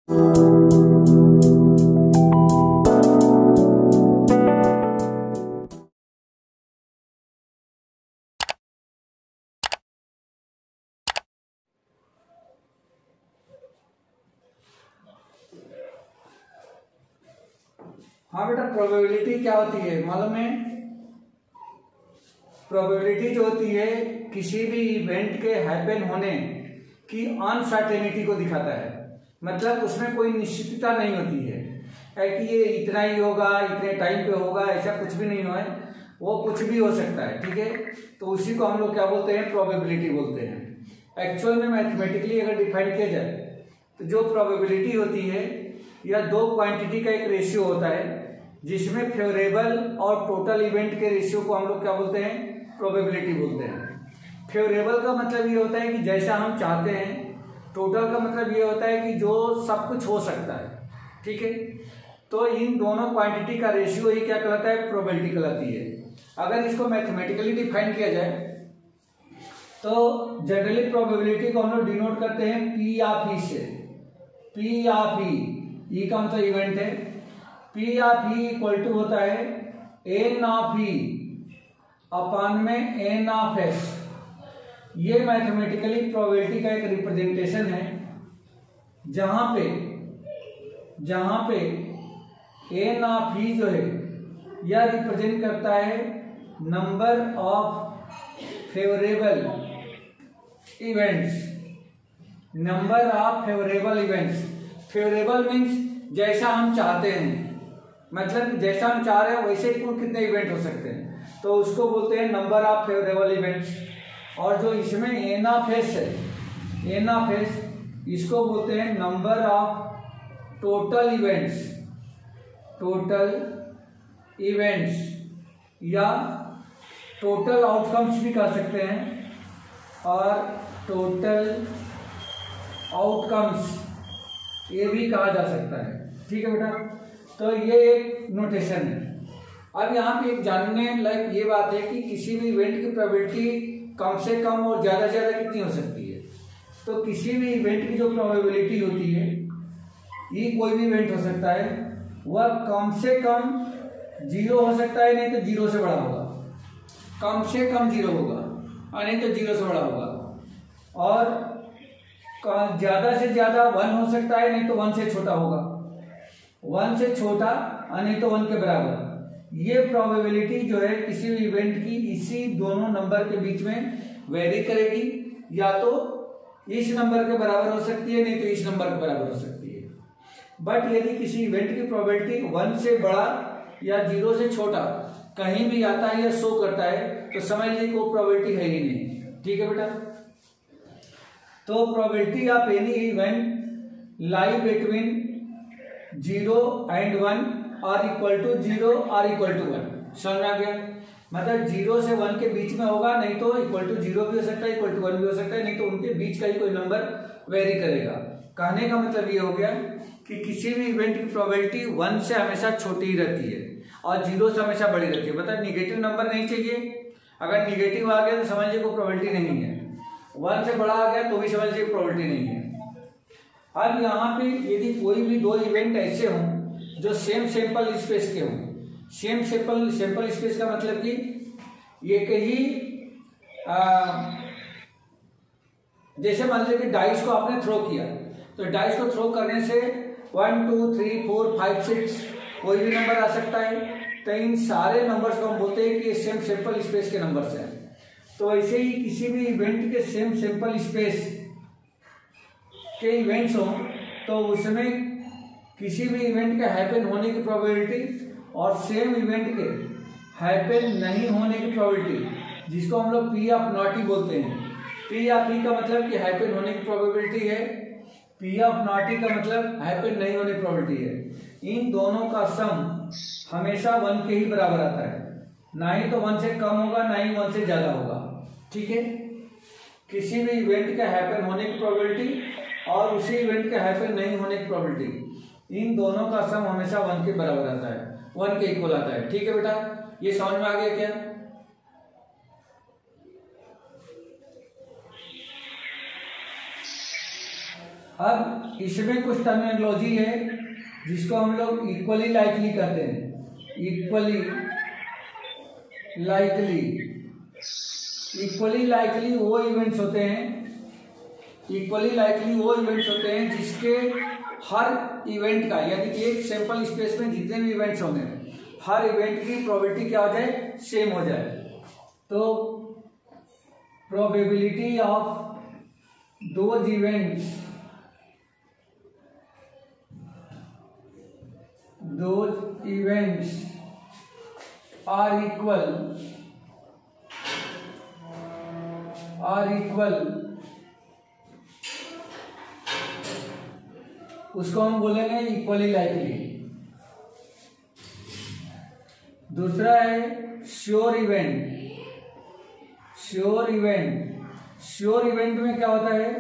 हाँ बेटा, प्रोबेबिलिटी क्या होती है मालूम है? प्रोबेबिलिटी जो होती है किसी भी इवेंट के हैपन होने की अनसर्टेनिटी को दिखाता है। मतलब उसमें कोई निश्चितता नहीं होती है कि ये इतना ही होगा, इतने टाइम पे होगा, ऐसा कुछ भी नहीं है। वो कुछ भी हो सकता है, ठीक है। तो उसी को हम लोग क्या बोलते हैं? प्रोबेबिलिटी बोलते हैं। एक्चुअल में मैथमेटिकली अगर डिफाइन किया जाए तो जो प्रोबेबिलिटी होती है या दो क्वांटिटी का एक रेशियो होता है जिसमें फेवरेबल और टोटल इवेंट के रेशियो को हम लोग क्या बोलते हैं? प्रोबेबिलिटी बोलते हैं। फेवरेबल का मतलब ये होता है कि जैसा हम चाहते हैं, टोटल का मतलब ये होता है कि जो सब कुछ हो सकता है, ठीक है। तो इन दोनों क्वांटिटी का रेशियो ही क्या कहलाता है? प्रोबेबिलिटी कहलाती है। अगर इसको मैथमेटिकली डिफाइन किया जाए तो जनरली प्रोबेबिलिटी को हम लोग डिनोट करते हैं पी ऑफ ई से। पी ऑफ ई का मतलब इवेंट है। P of E equal to होता है एन ऑफ ई अपॉन में एन ऑफ एस। ये मैथमेटिकली प्रोबेबिलिटी का एक रिप्रेजेंटेशन है जहां पे एन ऑफ ई जो है यह रिप्रेजेंट करता है number of favourable events. Number of favourable events. Favourable means जैसा हम चाहते हैं, मतलब जैसा हम चाह रहे हैं वैसे कुल कितने इवेंट हो सकते हैं, तो उसको बोलते हैं नंबर ऑफ फेवरेबल इवेंट्स। और जो इसमें एन ऑफ एस है, एन ऑफ एस, इसको बोलते हैं number of total events. Total events या टोटल आउटकम्स भी कह सकते हैं, और टोटल आउटकम्स ये भी कहा जा सकता है, ठीक है बेटा। तो ये एक नोटेशन है। अब यहाँ पे एक जानने लायक ये बात है कि किसी भी इवेंट की प्रोबेबिलिटी कम से कम और ज्यादा से ज्यादा कितनी हो सकती है। तो किसी भी इवेंट की जो प्रोबेबिलिटी होती है, ये कोई भी इवेंट हो सकता है, वह कम से कम 0 हो सकता है, नहीं तो 0 से बड़ा होगा। कम से कम 0 होगा और नहीं तो 0 से बड़ा होगा। और ज्यादा से ज्यादा 1 हो सकता है, नहीं तो 1 से छोटा होगा। 1 से छोटा और नहीं तो 1 के बराबर। ये प्रोबेबिलिटी जो है किसी भी इवेंट की इसी दोनों नंबर के बीच में वेरी करेगी, या तो इस नंबर के बराबर हो सकती है, नहीं तो इस नंबर के बराबर हो सकती है। बट यदि किसी इवेंट की प्रोबेबिलिटी 1 से बड़ा या 0 से छोटा कहीं भी आता है या शो करता है, तो समझ लीजिए कोई प्रोबेबिलिटी है ही नहीं, ठीक है बेटा। तो probability of any event lie between 0 and 1 और इक्वल टू 0 और इक्वल टू 1। समझ में आ गया? मतलब 0 से 1 के बीच में होगा, नहीं तो इक्वल टू 0 भी हो सकता है, इक्वल टू 1 भी हो सकता है, नहीं तो उनके बीच का ही कोई नंबर वेरी करेगा। कहने का मतलब ये हो गया कि किसी भी इवेंट की प्रोबेबिलिटी 1 से हमेशा छोटी ही रहती है और 0 से हमेशा बड़ी रहती है। मतलब निगेटिव नंबर नहीं चाहिए। अगर निगेटिव आ गया तो समझिए कोई प्रोबेबिलिटी नहीं है। 1 से बड़ा आ गया तो भी समझिए प्रोबेबिलिटी नहीं है। अब यहाँ पे यदि कोई भी दो इवेंट ऐसे हों जो सेम सैंपल स्पेस के हों, सेम सैंपल स्पेस का मतलब कि एक ही जैसे मान लीजिए कि डाइस को आपने थ्रो किया, तो डाइस को थ्रो करने से 1 2 3 4 5 6 कोई भी नंबर आ सकता है। तो इन सारे नंबर्स को हम बोलते हैं कि सेम सैंपल स्पेस के नंबर्स हैं। तो ऐसे ही किसी भी इवेंट के सेम सैंपल स्पेस के इवेंट्स हों तो उसमें किसी भी इवेंट के हैपन होने की प्रोबेबिलिटी और सेम इवेंट के हैपन नहीं होने की प्रोबेबिलिटी, जिसको हम लोग पी ऑफ नॉट ही बोलते हैं। पी ऑफ ई का मतलब कि हैपन होने की प्रोबेबिलिटी है, पी ऑफ नॉट ई का मतलब हैपन नहीं होने की प्रोबेबिलिटी है। इन दोनों का सम हमेशा 1 के ही बराबर आता है, ना ही तो 1 से कम होगा ना ही 1 से ज्यादा होगा, ठीक है। किसी भी इवेंट के हैपन होने की प्रोबेबिलिटी और उसी इवेंट के हैपन नहीं होने की प्रोबेबिलिटी, इन दोनों का सम हमेशा 1 के बराबर आता है, 1 के इक्वल आता है, ठीक है बेटा। ये समझ में आ गया क्या? अब इसमें कुछ टर्मिनोलॉजी है जिसको हम लोग इक्वली लाइकली कहते हैं। इक्वली लाइकली वो इवेंट्स होते हैं, जिसके हर इवेंट का, यानी कि एक सैंपल स्पेस में जितने भी इवेंट्स होंगे हर इवेंट की प्रोबेबिलिटी क्या हो जाए, सेम हो जाए। तो probability of those events are equal, उसको हम बोलेंगे इक्वली लाइकली। दूसरा है श्योर इवेंट। श्योर इवेंट में क्या होता है,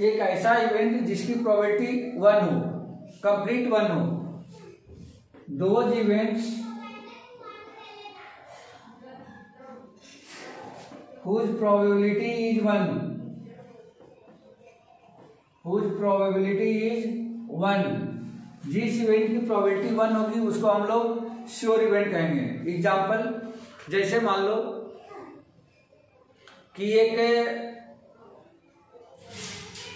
एक ऐसा इवेंट जिसकी प्रोबेबिलिटी 1 हो, कंप्लीट 1 हो। Those events whose probability is 1, जिस इवेंट की प्रोबेबिलिटी 1 होगी उसको हम लोग श्योर इवेंट कहेंगे। एग्जाम्पल, जैसे मान लो कि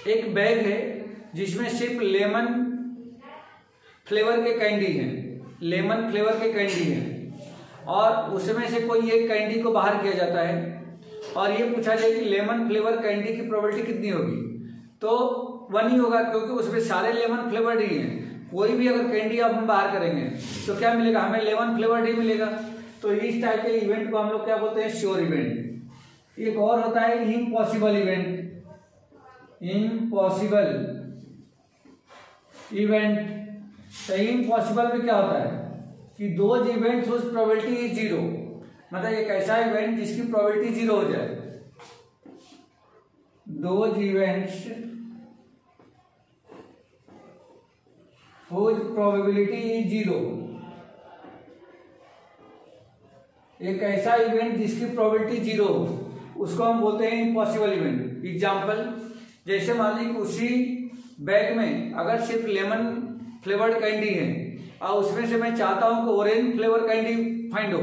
एक बैग है जिसमें सिर्फ लेमन फ्लेवर के कैंडी हैं, और उसमें से कोई एक कैंडी को बाहर किया जाता है और ये पूछा जाए कि लेमन फ्लेवर कैंडी की प्रोबेबिलिटी कितनी होगी, तो 1 ही होगा, क्योंकि उसमें सारे लेमन फ्लेवर्ड ही हैं। कोई भी अगर कैंडी अब हम बाहर करेंगे तो क्या मिलेगा, हमें लेमन फ्लेवर्ड ही मिलेगा। तो इस टाइप के इवेंट को हम लोग क्या बोलते हैं, श्योर इवेंट। एक और होता है इम्पॉसिबल इवेंट। तो इम्पॉसिबल में क्या होता है कि those events whose probability is 0, मतलब एक ऐसा इवेंट जिसकी प्रोबेबिलिटी 0 हो जाए। Those events whose probability is 0, एक ऐसा इवेंट जिसकी प्रोबेबिलिटी 0 हो, उसको हम बोलते हैं इम्पॉसिबल इवेंट। एग्जाम्पल, जैसे मान लीजिए उसी बैग में अगर सिर्फ लेमन फ्लेवर्ड कैंडी है और उसमें से मैं चाहता हूं कि ऑरेंज फ्लेवर कैंडी फाइंड हो,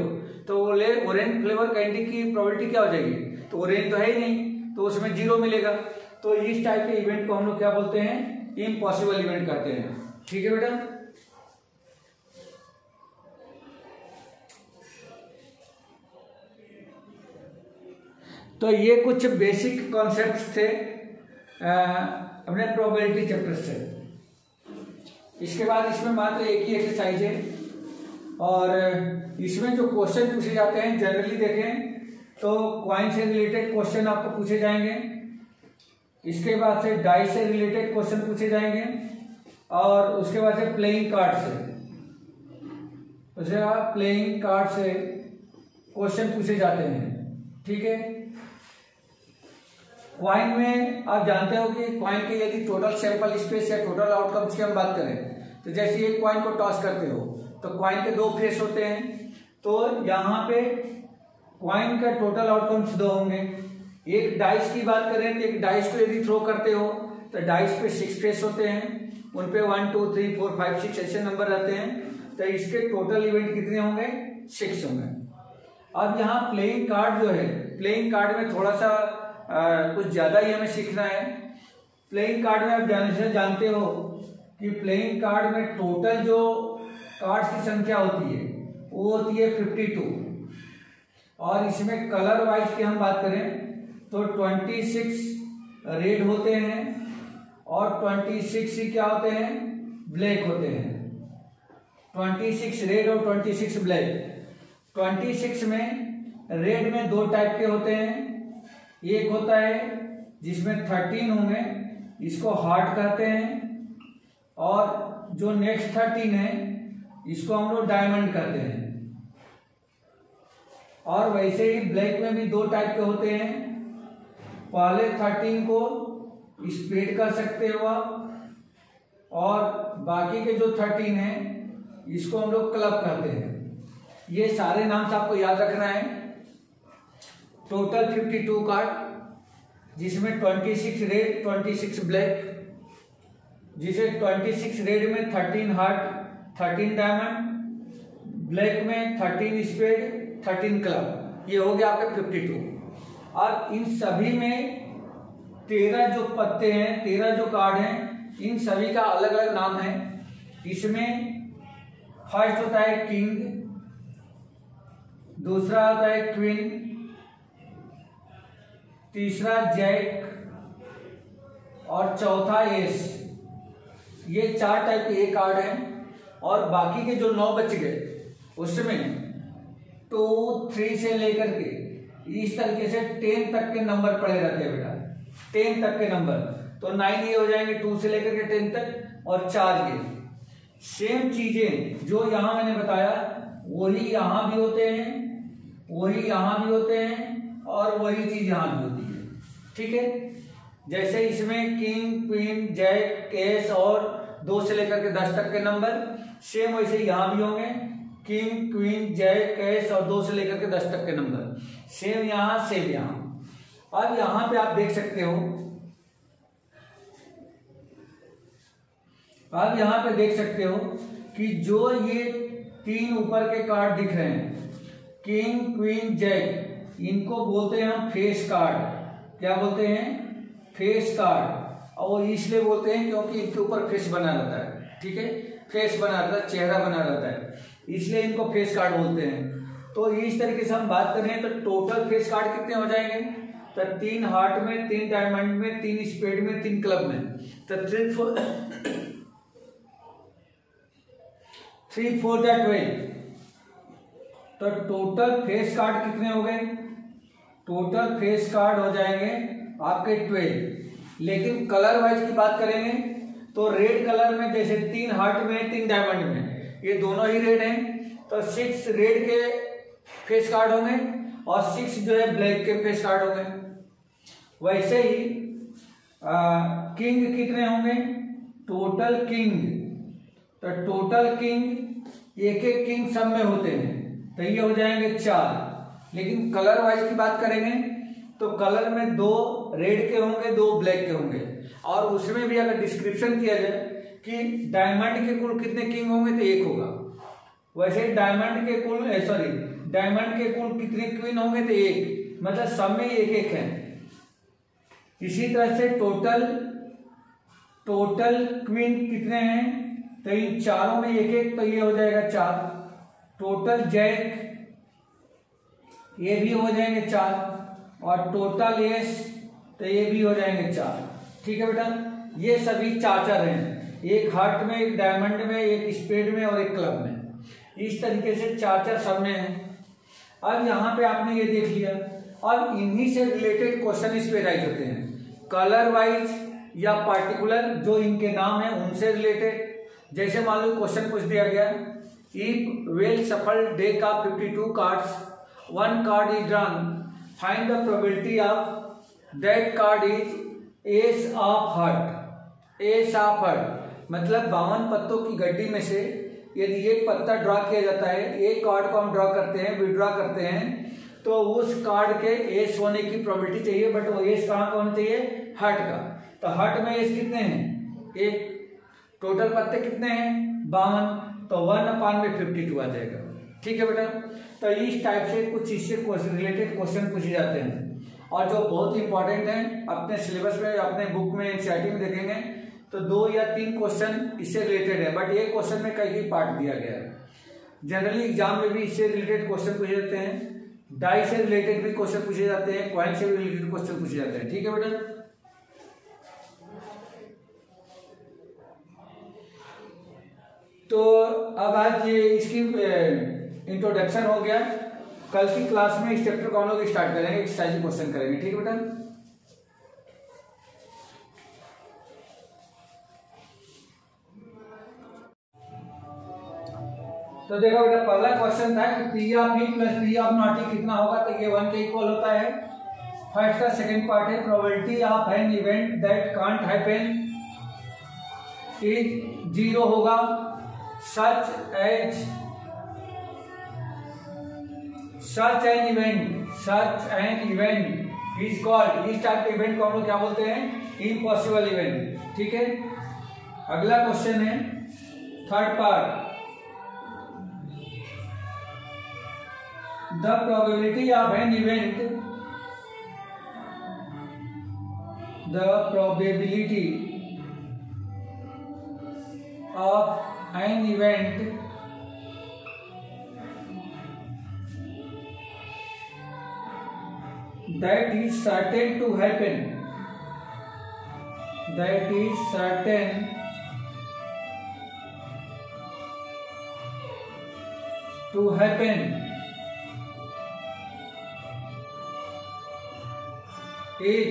तो ऑरेंज फ्लेवर कैंडी की प्रोबेबिलिटी क्या हो जाएगी, तो ऑरेंज तो है ही नहीं, तो उसमें 0 मिलेगा। तो इस टाइप के इवेंट को हम लोग क्या बोलते हैं, इम्पॉसिबल इवेंट कहते हैं। ठीक है बेटा। तो ये कुछ बेसिक कॉन्सेप्ट्स थे अपने प्रोबेबिलिटी चैप्टर से। इसके बाद इसमें मात्र एक ही एक्सरसाइज है, और इसमें जो क्वेश्चन पूछे जाते हैं जनरली देखें तो कॉइन से रिलेटेड क्वेश्चन आपको पूछे जाएंगे, इसके बाद से डाई से रिलेटेड क्वेश्चन पूछे जाएंगे, और उसके बाद से प्लेइंग कार्ड से क्वेश्चन पूछे जाते हैं। ठीक है। क्वाइन में आप जानते हो कि क्वाइन के यदि टोटल सैंपल स्पेस या टोटल आउटकम्स की हम बात करें, तो जैसे एक क्वाइन को टॉस करते हो तो क्वाइन के 2 फेस होते हैं, तो यहाँ पे क्वाइन का टोटल आउटकम्स 2 होंगे। एक डाइस की बात करें तो एक डाइस को यदि थ्रो करते हो तो डाइस पे 6 फेस होते हैं, उन पे 1 2 3 4 5 6 ऐसे नंबर रहते हैं, तो इसके टोटल इवेंट कितने होंगे, 6 होंगे। अब यहाँ प्लेइंग कार्ड जो है, प्लेइंग कार्ड में थोड़ा सा कुछ ज्यादा ही हमें सीखना है। प्लेइंग कार्ड में आप जानते हो कि प्लेइंग कार्ड में टोटल जो कार्ड्स की संख्या होती है वो होती है 52, और इसमें कलर वाइज की हम बात करें तो 26 रेड होते हैं और 26 ही क्या होते हैं, ब्लैक होते हैं। 26 रेड और 26 ब्लैक। 26 में रेड में 2 टाइप के होते हैं, एक होता है जिसमें 13 होंगे, इसको हार्ट कहते हैं, और जो नेक्स्ट 13 है इसको हम लोग डायमंड कहते हैं। और वैसे ही ब्लैक में भी 2 टाइप के होते हैं, पहले 13 को स्पेड कर सकते हो आप, और बाकी के जो 13 है इसको हम लोग क्लब कहते हैं। ये सारे नाम से आपको याद रखना है। टोटल 52 कार्ड, जिसमें 26 रेड 26 ब्लैक जिसे 26 रेड में 13 हार्ट 13 डायमंड, ब्लैक में 13 स्पेड 13 क्लब, ये हो गया आपके 52। और इन सभी में 13 जो पत्ते हैं, 13 जो कार्ड हैं, इन सभी का अलग अलग नाम है। इसमें फर्स्ट होता है किंग, दूसरा होता है क्वीन, तीसरा जैक और चौथा एस। ये 4 टाइप के कार्ड हैं। और बाकी के जो 9 बच गए उसमें 2, 3 से लेकर के इस तरीके से 10 तक के नंबर पड़े रहते हैं बेटा, 10 तक के नंबर। तो 9 ये हो जाएंगे 2 से लेकर के 10 तक, और 4 ये। सेम चीजें जो यहां मैंने बताया वही यहां भी होते हैं, वही यहां भी होते हैं, और वही चीज यहां भी होती है। ठीक है, जैसे इसमें किंग, क्वीन, जैक, एस और 2 से लेकर के 10 तक के नंबर, सेम वैसे यहां भी होंगे। किंग, क्वीन, जैक, एस और 2 से लेकर के 10 तक के नंबर, सेम यहां सेम यहां। अब यहां पे आप देख सकते हो, अब यहां पे देख सकते हो कि जो ये 3 ऊपर के कार्ड दिख रहे हैं, किंग, क्वीन, जैक, इनको बोलते हैं हम फेस कार्ड। क्या बोलते हैं? Face card. और इसलिए बोलते हैं क्योंकि इनके ऊपर फेस बना रहता है। ठीक है, फेस बना रहता है, चेहरा बना रहता है, इसलिए इनको फेस कार्ड बोलते हैं। तो इस तरीके से हम बात करें तो टोटल फेस कार्ड कितने हो जाएंगे? तो 3 हार्ट में, 3 डायमंड में, 3 स्पेड में, 3 क्लब में, तो 3 4 12। तो टोटल फेस कार्ड कितने हो गए? टोटल फेस कार्ड हो जाएंगे आपके 12। लेकिन कलर वाइज की बात करेंगे तो रेड कलर में जैसे 3 हार्ट में, 3 डायमंड में, ये दोनों ही रेड हैं, तो 6 रेड के फेस कार्ड होंगे और 6 जो है ब्लैक के फेस कार्ड होंगे। वैसे ही किंग कितने होंगे? टोटल किंग, तो टोटल किंग एक एक किंग सब में होते हैं, तो ये हो जाएंगे 4। लेकिन कलर वाइज की बात करेंगे तो कलर में 2 रेड के होंगे, 2 ब्लैक के होंगे। और उसमें भी अगर डिस्क्रिप्शन किया जाए कि डायमंड के कुल कितने किंग होंगे तो 1 होगा। वैसे डायमंड के कुल डायमंड के कुल कितने क्वीन होंगे तो 1, मतलब सब में 1-1 है। इसी तरह से टोटल क्वीन कितने हैं? तो इन चारों में 1-1, तो ये हो जाएगा 4। टोटल जैक ये भी हो जाएंगे 4, और टोटल एस तो ये भी हो जाएंगे 4। ठीक है बेटा, ये सभी 4 हैं, एक हार्ट में, एक डायमंड में, एक स्पेड में और एक क्लब में। इस तरीके से 4 सब में है। अब यहाँ पे आपने ये देख लिया। अब इन्हीं से रिलेटेड क्वेश्चन इस पे राइज होते हैं, कलर वाइज या पार्टिकुलर जो इनके नाम है उनसे रिलेटेड। जैसे मान लो क्वेश्चन पूछ दिया गया, इफ वेल सफल deck of 52 cards, 1 card is drawn, find the probability of that card is S of heart. S of heart मतलब 52 पत्तों की गड्डी में से यदि एक पत्ता ड्रॉ किया जाता है, एक कार्ड को हम ड्रॉ करते हैं, विड्रॉ करते हैं, तो उस कार्ड के एस होने की प्रोबेबिलिटी चाहिए। बट वो एस कहाँ का होना चाहिए? हार्ट का। तो हार्ट में एस कितने हैं? 1। टोटल पत्ते कितने हैं? 52, तो 1/52 आ जाएगा। ठीक है बेटा, तो इस टाइप से कुछ इससे रिलेटेड क्वेश्चन पूछे जाते हैं, और जो बहुत इंपॉर्टेंट है अपने सिलेबस में, अपने बुक में, एनसीईआरटी में देखेंगे तो 2 या 3 क्वेश्चन इससे रिलेटेड है। बट एक क्वेश्चन में कई पार्ट दिया गया है। जनरली एग्जाम में भी इससे रिलेटेड क्वेश्चन पूछे जाते हैं, डाई से रिलेटेड भी क्वेश्चन पूछे जाते हैं, कॉइन से भी रिलेटेड क्वेश्चन पूछे जाते हैं। ठीक है बेटा, तो अब आज ये इसकी इंट्रोडक्शन हो गया। कल की क्लास में इस चैप्टर को हम लोग स्टार्ट करेंगे, एक्सरसाइज क्वेश्चन करेंगे। ठीक है बेटा, तो देखो बेटा, पहला क्वेश्चन था कि P of E plus P of not E कितना होगा, तो ये 1 के इक्वल होता है। फर्स्ट का सेकंड पार्ट है, probability of an event that can't happen is 0 होगा। Such an event is called, इस टाइप के इवेंट को हम लोग क्या बोलते हैं? Impossible event. ठीक है, अगला क्वेश्चन है third part, the probability of an event, the probability of an event that is certain to happen, that is certain to happen is,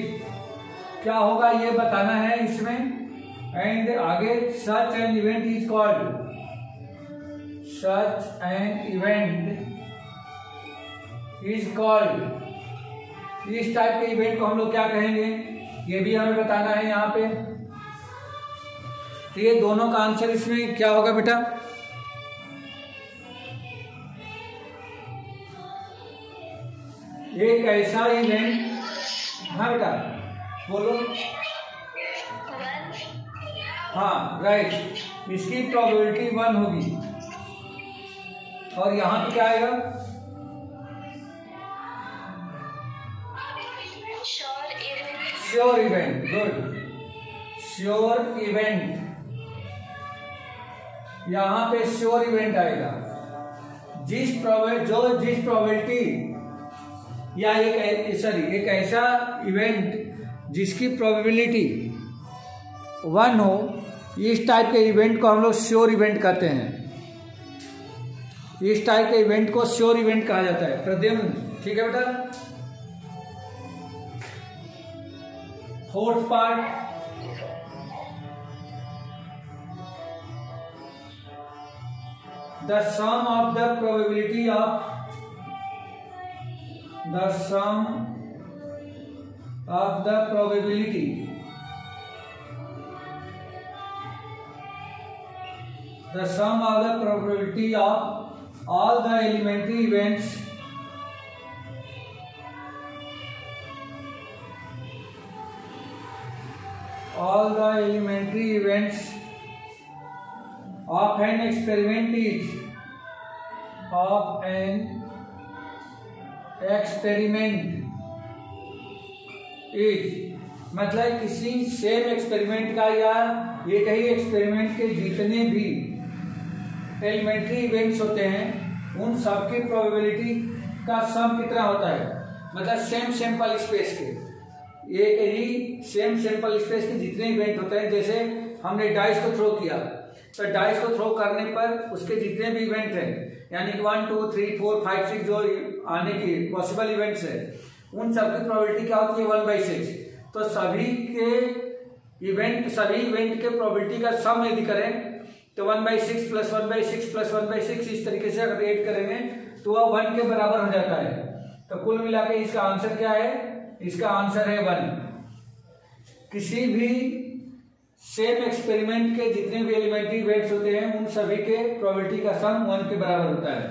क्या होगा ये बताना है इसमें। एंड आगे such an event is called, such an event is called, इस type के event को हम लोग क्या कहेंगे ये भी हमें बताना है यहाँ पे। तो ये दोनों का आंसर इसमें क्या होगा बेटा, एक ऐसा इवेंट, हाँ बेटा बोलो, हाँ राइट, इसकी प्रोबेबिलिटी 1 होगी। और यहाँ पे क्या आएगा, sure event, good, sure event, यहां पे श्योर इवेंट आएगा। जिस प्रोबेबिलिटी या एक ऐसा इवेंट जिसकी प्रोबेबिलिटी 1 हो, इस टाइप के इवेंट को हम लोग श्योर इवेंट कहते हैं। इस टाइप के इवेंट को श्योर इवेंट कहा जाता है। प्रद्युम्न, ठीक है बेटा। Fourth part, the sum of the probability of, the sum of the probability, the sum of the probability of all the elementary events, all the elementary events of an experiment is, of an experiment is, मतलब किसी same experiment का या एक ही experiment के जितने भी elementary events होते हैं उन सब की प्रोबेबिलिटी का सम कितना होता है, मतलब सेम सैंपल स्पेस के, एक ही सेम सैंपल स्पेस के जितने इवेंट होते हैं। जैसे हमने डाइस को थ्रो किया, तो डाइस को थ्रो करने पर उसके जितने भी इवेंट हैं, यानी कि 1 2 3 4 5 6 जो आने की पॉसिबल इवेंट्स है, उन सब की प्रोबेबिलिटी क्या होती है 1/6। तो सभी इवेंट के प्रोबेबिलिटी का सम यदि करें तो 1/6 + 1/6 + 1/6 इस तरीके से अगर ऐड करेंगे तो वह 1 के बराबर हो जाता है। तो कुल मिला के इसका आंसर क्या है, इसका आंसर है 1। किसी भी सेम एक्सपेरिमेंट के जितने भी एलिमेंट्री इवेंट्स होते हैं उन सभी के प्रोबेबिलिटी का सम 1 के बराबर होता है।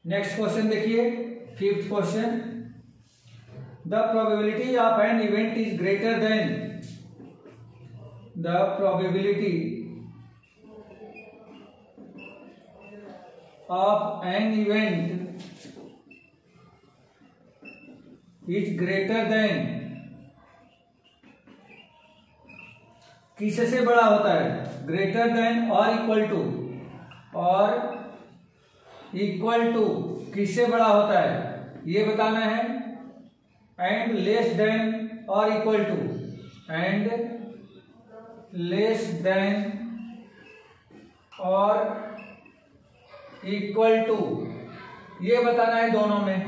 नेक्स्ट क्वेश्चन देखिए, fifth question, the probability of an event is greater than, the probability of an event is greater than, किससे बड़ा होता है, ग्रेटर देन और इक्वल टू, और इक्वल टू किससे बड़ा होता है ये बताना है, एंड लेस देन और equal to, and less than और इक्वल टू ये बताना है दोनों में।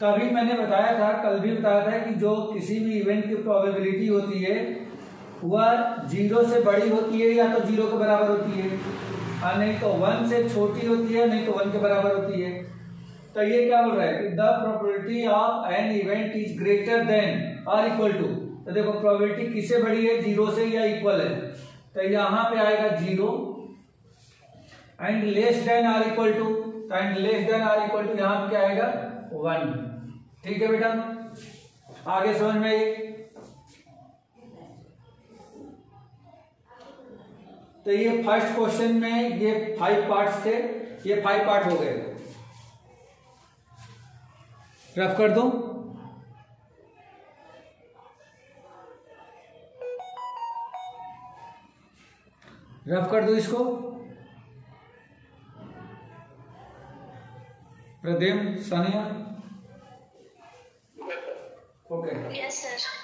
तभी मैंने बताया था, कल भी बताया था कि जो किसी भी इवेंट की प्रोबेबिलिटी होती है वह 0 से बड़ी होती है या तो 0 के बराबर होती है, और नहीं तो 1 से छोटी होती है, नहीं तो 1 के बराबर होती है। तो ये क्या बोल रहा है कि the probability of an event is greater than और इक्वल टू। तो देखो प्रोबेबिलिटी किससे बड़ी है, 0 से या इक्वल है, तो यहाँ पे आएगा 0, एंड लेस देन और equal to, and less than और इक्वल टू यहाँ पे क्या आएगा 1। ठीक है बेटा, आगे समझ में। तो ये फर्स्ट क्वेश्चन में ये 5 पार्ट्स थे, ये 5 पार्ट हो गए। रफ कर दो। रफ कर दो इसको। प्रदेम, Sania, okay. Yes sir.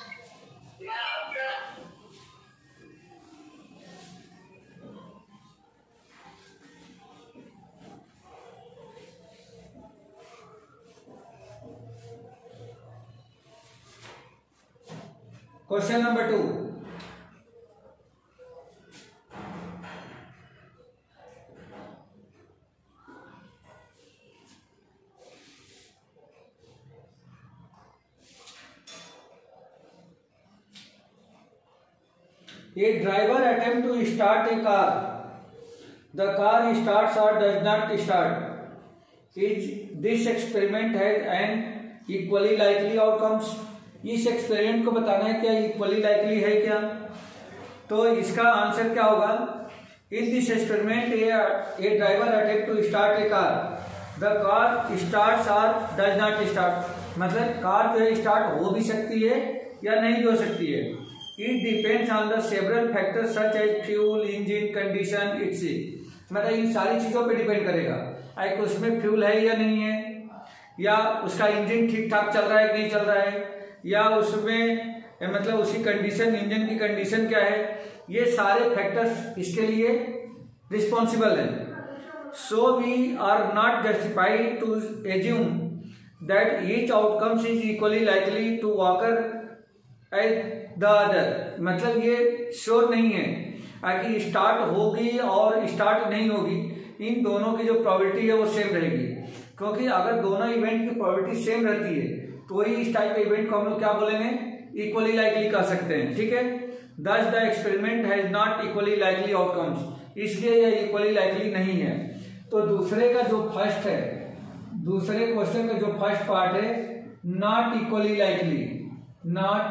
Question number 2, A driver attempt to start a car. The car starts or does not start. This experiment has an equally likely outcomes. इस एक्सपेरिमेंट को बताना है क्या इक्वली लाइकली है क्या। तो इसका आंसर क्या होगा, in this experiment a driver attempt to start a car, the car starts और डज नॉट स्टार्ट। मतलब कार जो है स्टार्ट हो भी सकती है या नहीं भी हो सकती है। It depends on the several factors such as fuel, engine condition its. मतलब इन सारी चीजों पे डिपेंड करेगा, एक उसमें फ्यूल है या नहीं है, या उसका इंजन ठीक ठाक चल रहा है कि नहीं चल रहा है, या उसमें मतलब उसकी कंडीशन, इंजन की कंडीशन क्या है। ये सारे फैक्टर्स इसके लिए रिस्पॉन्सिबल है। So we are not justified to assume that each outcomes is equally likely to occur as the other. मतलब ये श्योर नहीं है कि स्टार्ट होगी और स्टार्ट नहीं होगी, इन दोनों की जो प्रोबेबिलिटी है वो सेम रहेगी। क्योंकि अगर दोनों इवेंट की प्रोबेबिलिटी सेम रहती है तो ही इस टाइप के इवेंट को हम लोग क्या बोलेंगे, इक्वली लाइकली कह सकते हैं। ठीक है, दस the experiment has not equally likely outcomes, इसलिए यह इक्वली लाइकली नहीं है। तो दूसरे का जो फर्स्ट है, दूसरे क्वेश्चन का जो फर्स्ट पार्ट है, not equally likely, not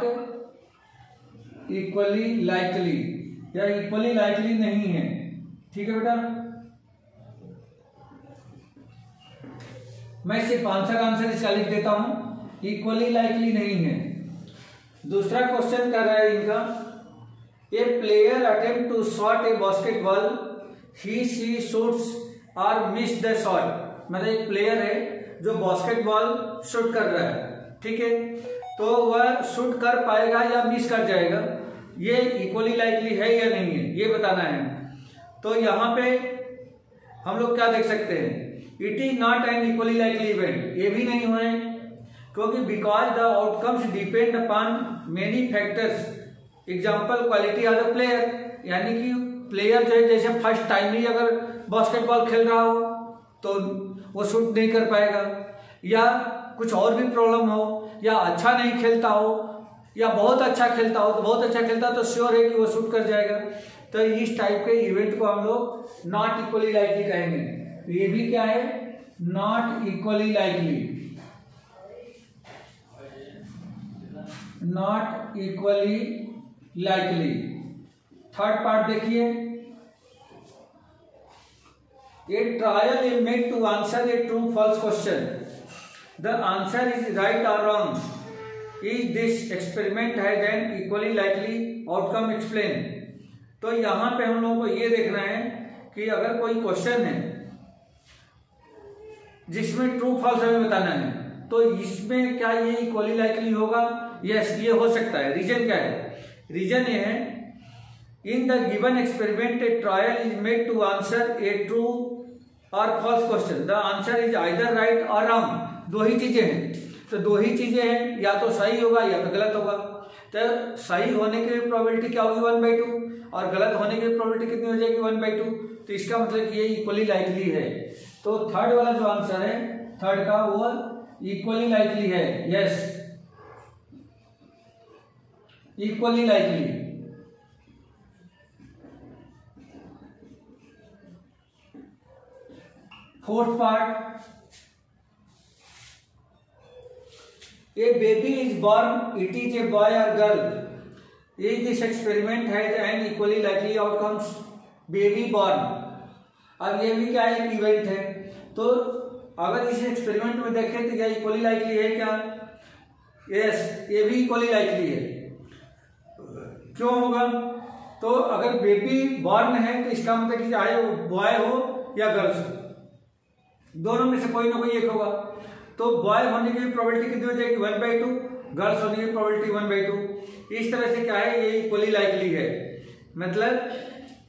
equally likely या इक्वली लाइकली नहीं है। ठीक है बेटा, मैं सिर्फ आंसर इसका लिख देता हूं, इक्वली लाइकली नहीं है। दूसरा क्वेश्चन कर रहा है इनका, a player attempt to shot a basketball, he see shoots और मिस द शॉट। मतलब एक प्लेयर है जो बास्केटबॉल शूट कर रहा है, ठीक है, तो वह शूट कर पाएगा या मिस कर जाएगा, ये इक्वली लाइकली है या नहीं है, ये बताना है। तो यहाँ पे हम लोग क्या देख सकते हैं, it is not an equally likely event, ये भी नहीं हुए क्योंकि because the outcomes depend upon many factors, example quality of the player. यानी कि प्लेयर जो है जैसे फर्स्ट टाइम ही अगर बास्केटबॉल खेल रहा हो तो वो शूट नहीं कर पाएगा, या कुछ और भी प्रॉब्लम हो, या अच्छा नहीं खेलता हो, या बहुत अच्छा खेलता हो, तो बहुत अच्छा खेलता हो तो श्योर है कि वो शूट कर जाएगा। तो इस टाइप के इवेंट को हम लोग नॉट इक्वली लाइकली कहेंगे। तो ये भी क्या है, not equally likely, not equally likely. Third part देखिए, a trial is made to answer a true false question, the answer is right और wrong, is this experiment has an equally likely outcome explain. तो यहां पे हम लोगों को ये देखना है कि अगर कोई क्वेश्चन है जिसमें ट्रू फॉल्स हमें बताना है, तो इसमें क्या ये इक्वली लाइकली होगा, यस ये हो सकता है। रीजन क्या है, रीजन ये है, in the given experiment a trial is made to answer a true or false question, the answer is either right और रॉन्ग। दो ही चीजें हैं, तो दो ही चीजें हैं, या तो सही होगा या तो गलत होगा। तो सही होने की प्रोबेबिलिटी क्या होगी 1/2, और गलत होने की प्रोबेबिलिटी कितनी हो जाएगी 1/2। तो इसका मतलब कि ये इक्वली लाइकली है। तो थर्ड वाला जो आंसर है, थर्ड का, वो इक्वली लाइकली है। Yes, equally likely. Fourth part, a baby is born, it is a boy और girl, is this experiment has an equally likely outcomes. Baby born. अब ये भी क्या है, एक इवेंट है। तो अगर इस एक्सपेरिमेंट में देखें तो क्या इक्वली लाइकली है क्या? यस, ये भी इक्वली लाइकली है। क्यों होगा? तो अगर बेबी बॉर्न है तो इसका मतलब कि चाहे वो बॉय हो या गर्ल्स हो, दोनों में से कोई ना कोई एक होगा। तो बॉय होने की प्रोबेबिलिटी कितनी हो जाएगी? 1/2। गर्ल्स होने की प्रोबेबिलिटी 1/2। इस तरह से क्या है, ये इक्वली लाइकली है। मतलब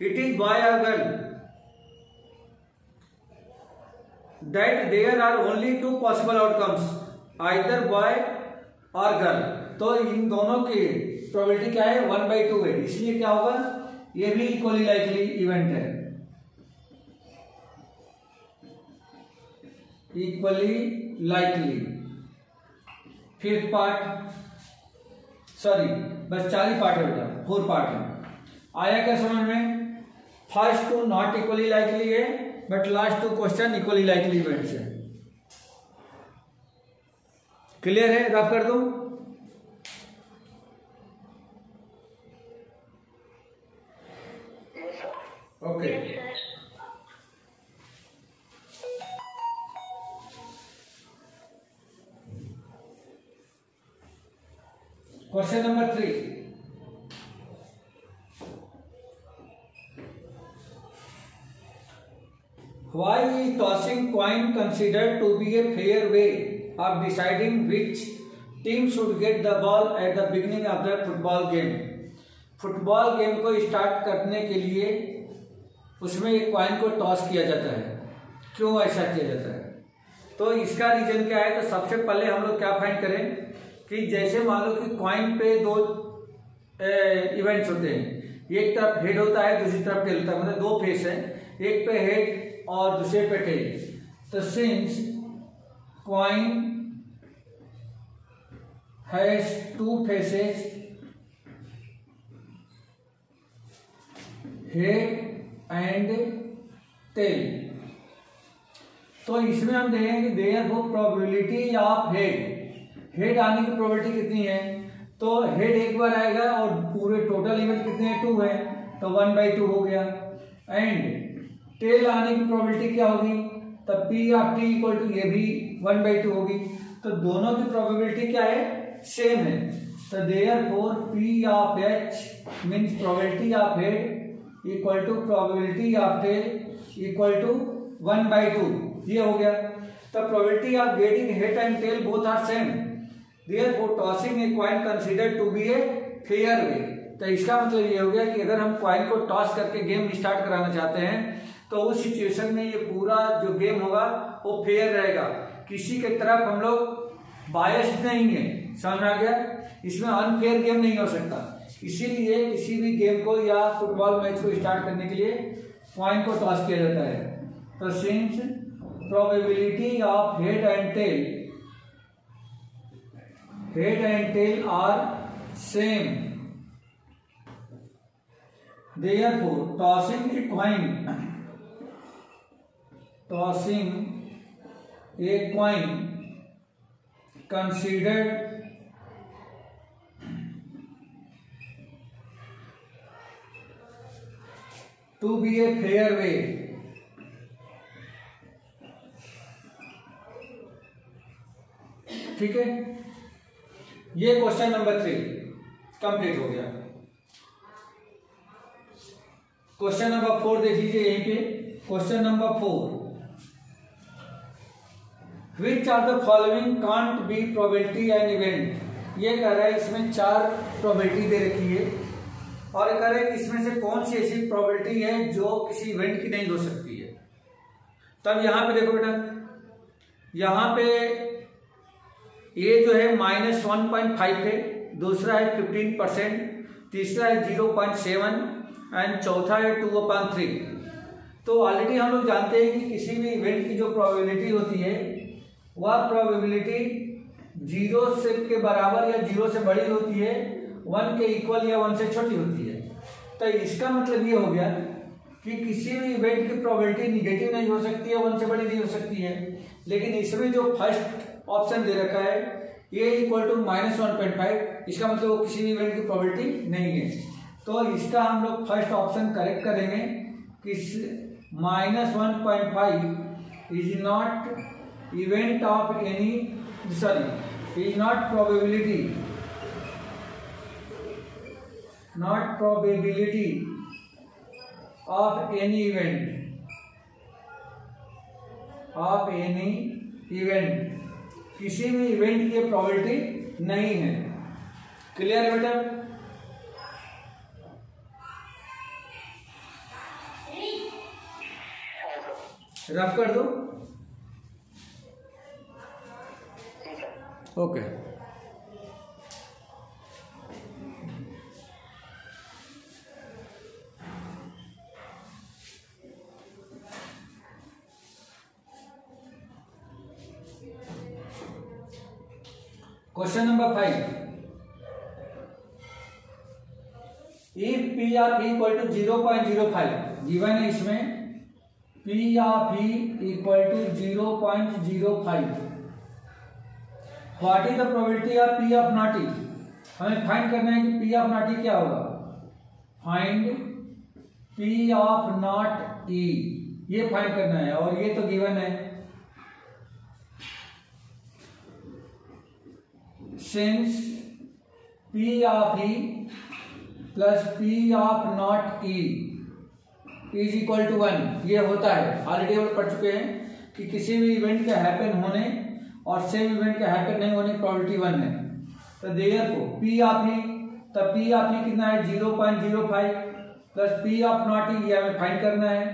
इट इज बॉय और girl that there are only 2 possible outcomes, either boy और गर्ल। तो इन दोनों की प्रोबेबिलिटी क्या है? 1/2 है। इसलिए क्या होगा, ये भी इक्वली लाइकली इवेंट है। Equally likely. Fifth part, sorry बस 4 ही पार्ट है बेटा, 4 पार्ट है। आया क्या समझ में? फर्स्ट 2 नॉट इक्वली लाइकली है, but last 2 question equally likely events है। क्लियर है? रफ कर दूं? Okay. Question number 3, why is tossing coin considered to be a fair way of deciding which team should get the ball at the beginning of the football game? Football game को start करने के लिए उसमें एक coin को toss किया जाता है। क्यों ऐसा किया जाता है? तो इसका रीजन क्या है? तो सबसे पहले हम लोग क्या फाइंड करें कि जैसे मान लो कि कॉइन पे 2 इवेंट्स होते हैं, एक तरफ हेड होता है, दूसरी तरफ टेल होता है, मतलब 2 फेस है, एक पे हेड और दूसरे पे टेल। तो since coin has 2 faces, head and tail, तो इसमें हम देखेंगे देयरफॉर प्रोबेबिलिटी ऑफ हेड आने की प्रोबेबिलिटी कितनी है? तो हेड एक बार आएगा और पूरे टोटल इवेंट कितने हैं? 2 है, तो 1/2 हो गया। एंड टेल आने की प्रोबेबिलिटी क्या होगी? तब P of T equal to ये भी 1/2 होगी। तो दोनों की प्रोबेबिलिटी क्या है? सेम है। तो therefore P of H means probability of head equal to probability of tail equal to 1/2। ये हो गया। तो probability of getting head and tail both are same, therefore tossing a coin considered to be a fair way. तो इसका मतलब ये हो गया कि अगर हम कॉइन को टॉस करके गेम स्टार्ट कराना चाहते हैं तो उस सिचुएशन में ये पूरा जो गेम होगा वो फेयर रहेगा, किसी के तरफ हम लोग बायस्ड नहीं है। समझ में आ गया? इसमें अनफेयर गेम नहीं हो सकता। इसीलिए किसी भी गेम को या फुटबॉल मैच को स्टार्ट करने के लिए कॉइन को टॉस किया जाता है। तो since probability of head and tail are same, therefore tossing a coin considered to be a fair way ठीक है। ये क्वेश्चन नंबर 3 कंप्लीट हो गया। क्वेश्चन नंबर 4 देख लीजिए यहीं पे। Question number 4, which are the following can't be probability and event. ये कह रहा है इसमें 4 प्रोबेबिलिटी दे रखी है और कह रहा है कि इसमें से कौन सी ऐसी प्रोबेबिलिटी है जो किसी इवेंट की नहीं हो सकती है। तब यहां पे देखो बेटा, यहां पे ये जो है -1.5 है, दूसरा है 15%, तीसरा है 0.7 एंड चौथा है 2/3। तो ऑलरेडी हम लोग जानते हैं कि किसी भी इवेंट की जो प्रोबेबिलिटी होती है वह प्रोबेबिलिटी 0 से के बराबर या 0 से बड़ी होती है, 1 के इक्वल या 1 से छोटी होती है। तो इसका मतलब ये हो गया कि किसी भी इवेंट की प्रोबेबिलिटी निगेटिव नहीं हो सकती है, 1 से बड़ी नहीं हो सकती है। लेकिन इसमें जो फर्स्ट ऑप्शन दे रखा है ये इक्वल टू -1.5, इसका मतलब वो किसी भी इवेंट की प्रोबेबिलिटी नहीं है। तो इसका हम लोग फर्स्ट ऑप्शन करेक्ट करेंगे किस -1.5 is not event of any, sorry, is not probability, not probability of any event, of any event, किसी भी इवेंट की प्रोबेबिलिटी नहीं है। क्लियर है बेटा? रफ कर दो। Okay. Question number 5, if P of equal to 0.05 given है, इसमें P of equal to 0.05, what is the probability of P of not E? हमें फाइंड करना है कि पी ऑफ नॉट ई क्या होगा। Find P of not E, ये find करना है, और ये तो गिवन है। Since P of E plus P of not E is equal to 1, ये होता है, ऑलरेडी हम पढ़ चुके हैं कि किसी भी इवेंट के हैपन होने और सेम इवेंट के हैपन नहीं होने की प्रोबेबिलिटी 1 है। तो देयरफॉर पी ऑफ ई, तब पी ऑफ ई कितना है 0.05 plus P of not E, ये हमें फाइंड करना है,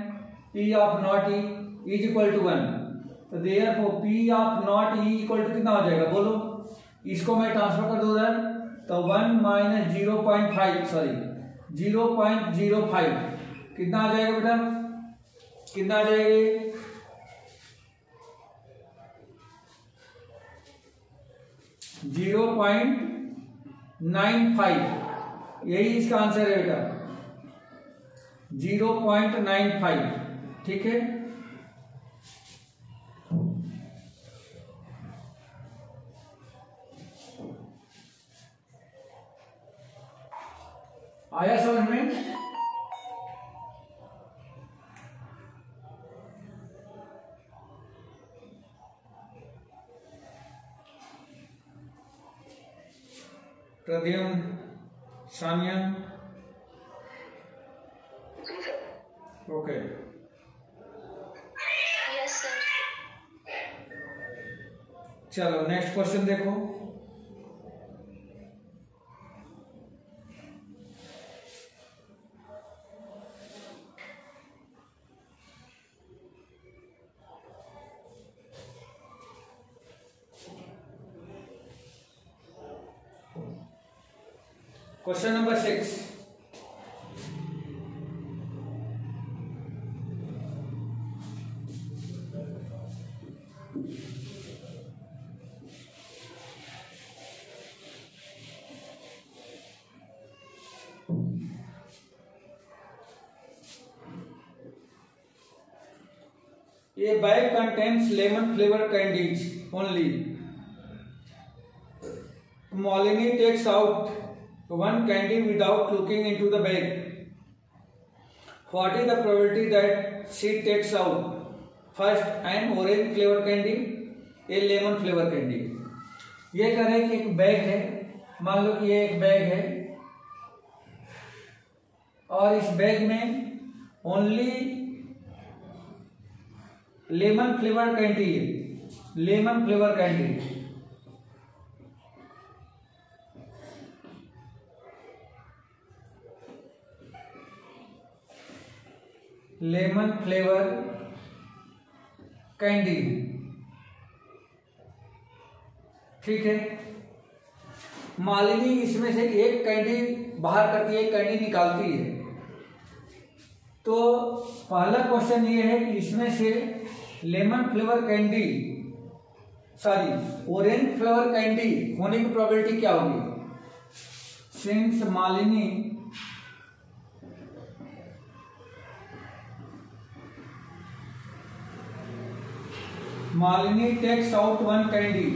P of not E is equal to 1। तो therefore P of not E equal to कितना हो जाएगा, बोलो। इसको मैं ट्रांसफर कर दूं उधर, तो 1 माइनस 0.5, सॉरी 0.05 कितना आ जाएगा बेटा, कितना आ जाएगा, 0.95, यही इसका आंसर है बेटा, 0.95, ठीक है। आया समझ में? Pradyum, Sania, okay. Yes sir. चलो नेक्स्ट क्वेश्चन देखो। Question number 6, A bag contains lemon flavored candies only. Malini takes out one candy without looking into the bag. What is the probability that she takes out first an orange flavored candy, a lemon flavored candy? ये कह रहे हैं कि एक bag है, मान लो कि ये एक बैग है और इस बैग में ओनली लेमन फ्लेवर कैंडी है, lemon flavour candy, lemon flavour candy, ठीक है। मालिनी इसमें से एक कैंडी बाहर करती है, एक कैंडी निकालती है। तो पहला क्वेश्चन ये है कि इसमें से lemon flavour candy, sorry orange flavour candy होने की प्रोबेबिलिटी क्या होगी। Since Malini takes out one candy,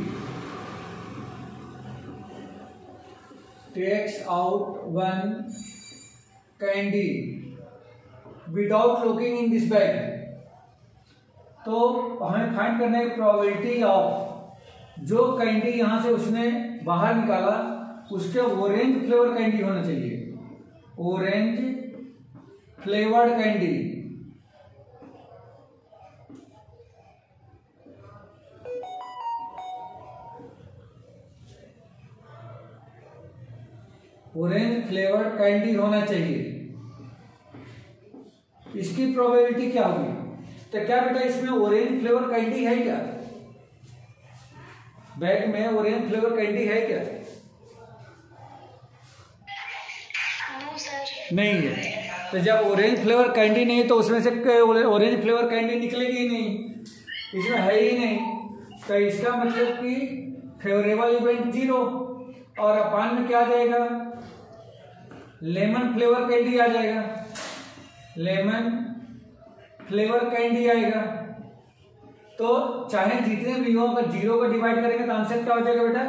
takes out one candy without looking in this bag, तो हमें फाइंड करना है प्रोबेबिलिटी ऑफ जो कैंडी यहां से उसने बाहर निकाला उसके ऑरेंज फ्लेवर कैंडी होना चाहिए, orange flavoured candy. Orange flavoured candy होना चाहिए। इसकी प्रोबेबिलिटी क्या होगी? तो क्या बेटा इसमें ऑरेंज फ्लेवर कैंडी है क्या? बैग में ऑरेंज फ्लेवर कैंडी है क्या? No sir. नहीं है। तो जब ऑरेंज फ्लेवर कैंडी नहीं तो उसमें से ऑरेंज फ्लेवर कैंडी निकलेगी ही नहीं, इसमें है ही नहीं। तो इसका मतलब कि फेवरेबल इवेंट 0 और अपान में क्या आ जाएगा? लेमन फ्लेवर कैंडी आ जाएगा, लेमन फ्लेवर कैंडी आएगा। तो चाहे जितने भी हो अगर 0 को डिवाइड करेंगे तो आंसर क्या हो जाएगा बेटा?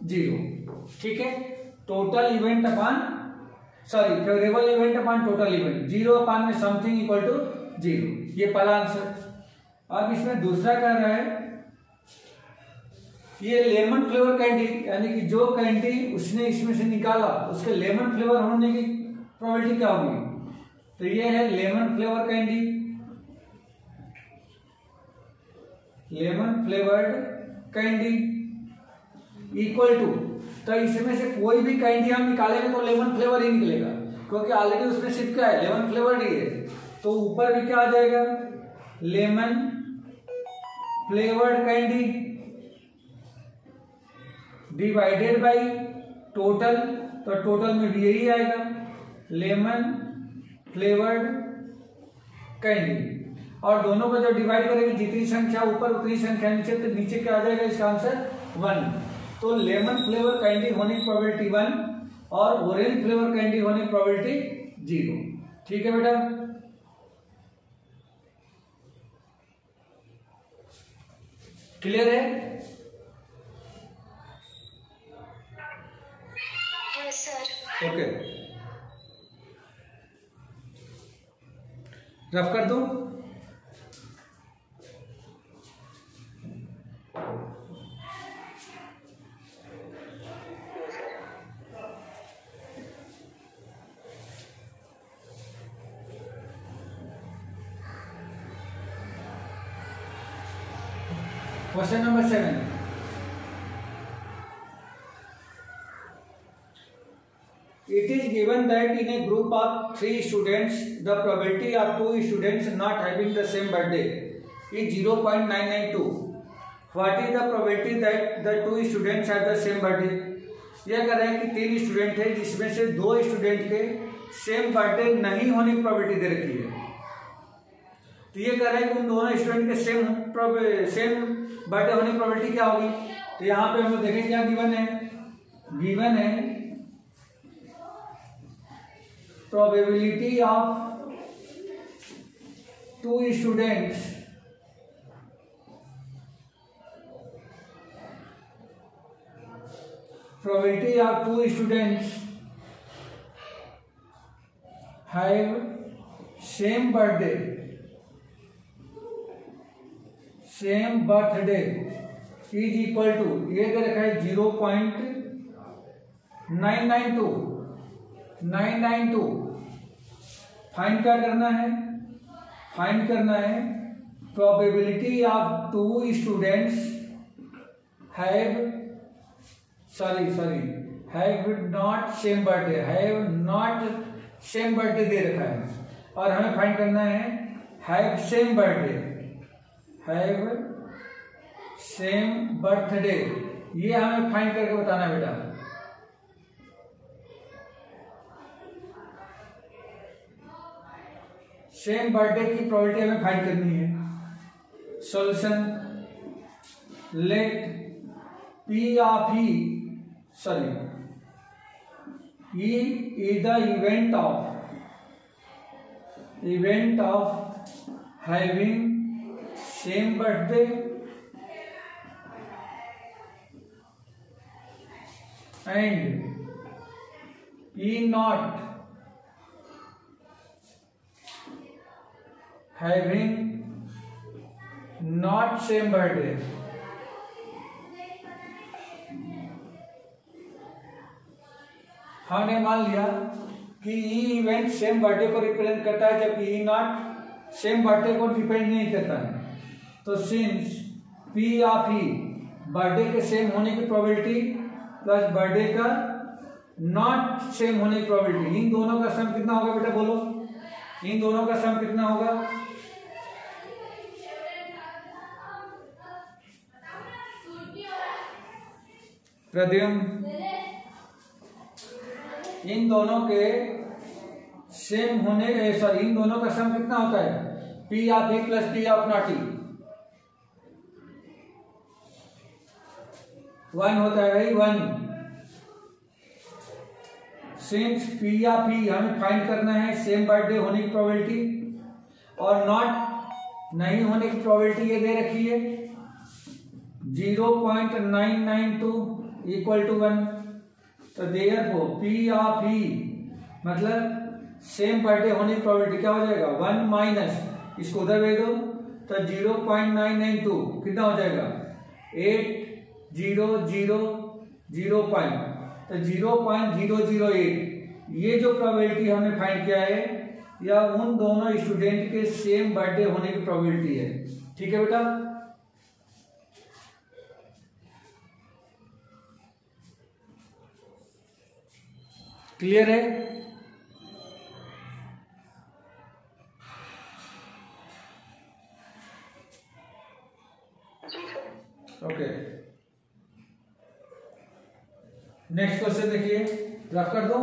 0। ठीक है, टोटल इवेंट अपान सॉरी फेवरेबल इवेंट अपान टोटल इवेंट, 0 अपान में समथिंग इक्वल टू 0, ये पहला आंसर। अब इसमें दूसरा कह रहा है ये लेमन फ्लेवर कैंडी, यानी कि जो कैंडी उसने इसमें से निकाला उसके लेमन फ्लेवर होने की प्रोबेबिलिटी क्या होगी? तो ये है lemon flavour candy, lemon flavoured candy equal to, तो इसमें से कोई भी कैंडी हम निकालेंगे तो लेमन फ्लेवर ही निकलेगा, क्योंकि ऑलरेडी उसमें सिर्फ क्या है? लेमन फ्लेवर्ड ही है। तो ऊपर भी क्या आ जाएगा? Lemon flavoured candy divided by total, तो टोटल में भी यही आएगा, लेमन फ्लेवर्ड कैंडी। और दोनों को जब डिवाइड करेंगे जितनी संख्या ऊपर उतनी संख्या नीचे, तो नीचे क्या आ जाएगा? इसका आंसर 1। तो लेमन फ्लेवर कैंडी होने की प्रोबेबिलिटी 1 और ऑरेंज फ्लेवर कैंडी होने की प्रोबेबिलिटी 0। ठीक है बेटा, क्लियर है? Yes sir. ओके, रफ कर दूं? Question number 7. It is given that in a group of 3 students, the probability of 2 students not having the same birthday is 0.992. What is the probability that the 2 students have the same birthday? यह कह रहे हैं कि 3 student है जिसमें से 2 student के same birthday नहीं होने की प्रोबेबिलिटी दे रखी है। तो ये कह रहे हैं कि उन दोनों स्टूडेंट के सेम बर्थडे होने की प्रोबेबिलिटी क्या होगी? तो यहाँ पे हम लोग देखें क्या गिवन है? गिवन है probability of 2 students probability of 2 students have same birthday is equal to, ये दे रखा है 0.992। फाइंड क्या करना है? फाइंड करना है probability of 2 students have not same birthday, have not same birthday दे रखा है और हमें फाइंड करना है have same birthday, have same birthday. ये हमें फाइंड करके बताना बेटा। सेम बर्थडे की प्रोबेबिलिटी हमें फाइंड करनी है। Solution, let P of E is the event of having same birthday and E naught having not same birthday, हमने मान लिया कि ई इवेंट सेम बर्थडे को रिप्रेजेंट करता है जबकि ई नॉट सेम बर्थडे को डिपेंड नहीं करता है। तो since P of E birthday के सेम होने की प्रोबेबिलिटी प्लस बर्थडे का नॉट सेम होने की प्रोबेबिलिटी, इन दोनों का सम कितना होगा बेटा बोलो, इन दोनों का सम कितना होगा? प्रद्युम, इन दोनों के सेम होने सॉरी इन दोनों का सम कितना होता है? P of E plus P of not E 1 होता है भाई 1। सिंस पी ऑफ ई हमें फाइंड करना है सेम बर्थडे होने की प्रोबेबिलिटी और नॉट नहीं होने की प्रोबेबिलिटी ये दे रखी है 0.992 इक्वल टू 1। तो देयरफॉर पी ऑफ ई मतलब सेम बर्थडे होने की प्रोबेबिलिटी क्या हो जाएगा 1 माइनस इसको उधर भेज दो तो 0.992 कितना हो जाएगा 8,0,0,0 तो 0.008। ये जो प्रोबेबिलिटी हमने फाइंड किया है या उन दोनों स्टूडेंट के सेम बर्थडे होने की प्रोबेबिलिटी है। ठीक है बेटा, क्लियर है? ओके, नेक्स्ट क्वेश्चन देखिए, रफ कर दो।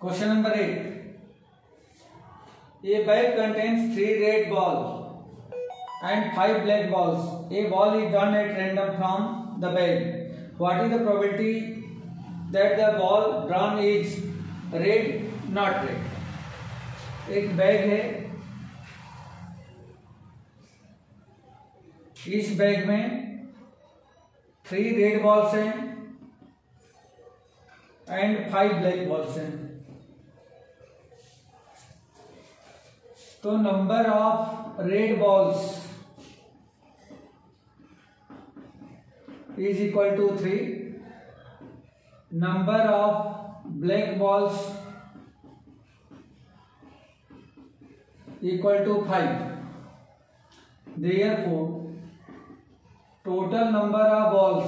Question number 8. A bag contains 3 red balls and 5 black balls. A ball is drawn at random from the bag. What is the probability that the ball drawn is red, not red? एक bag है, इस bag में 3 red balls हैं and 5 black balls हैं। तो number of red balls is equal to 3, number of black balls equal to 5। Therefore total number of balls